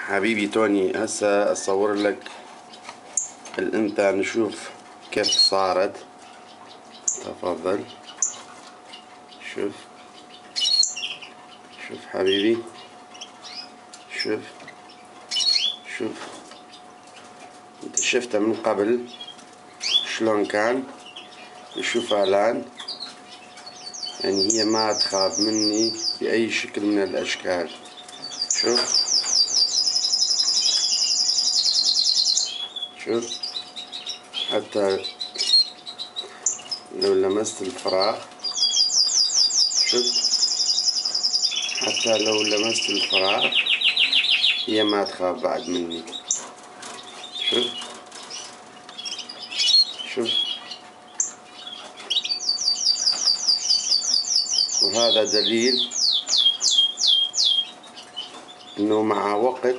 حبيبي توني، هسه اصور لك الانثى نشوف كيف صارت. تفضل شوف شوف حبيبي، شوف شوف انت شفتها من قبل شلون كان، وشوفها الان. يعني هي ما تخاف مني بأي شكل من الأشكال. شوف شوف حتى لو لمست الفراغ، شوف حتى لو لمست الفراغ هي ما تخاف بعد مني. شوف شوف، وهذا دليل انه مع وقت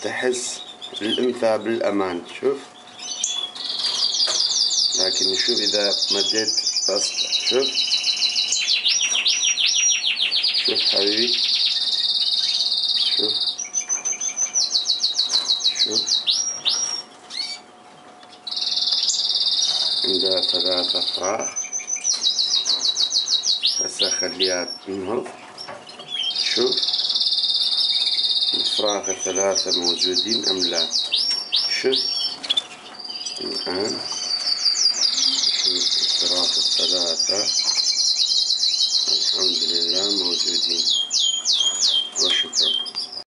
تحس الانثى بالامان. شوف، لكن شوف اذا مديت راسك، شوف شوف حبيبي، شوف شوف عندها 3 أفراغ. هسه اخليها تنهض. شوف الفراغ ال3 موجودين ام لا. شوف الان، شوف الفراغ ال3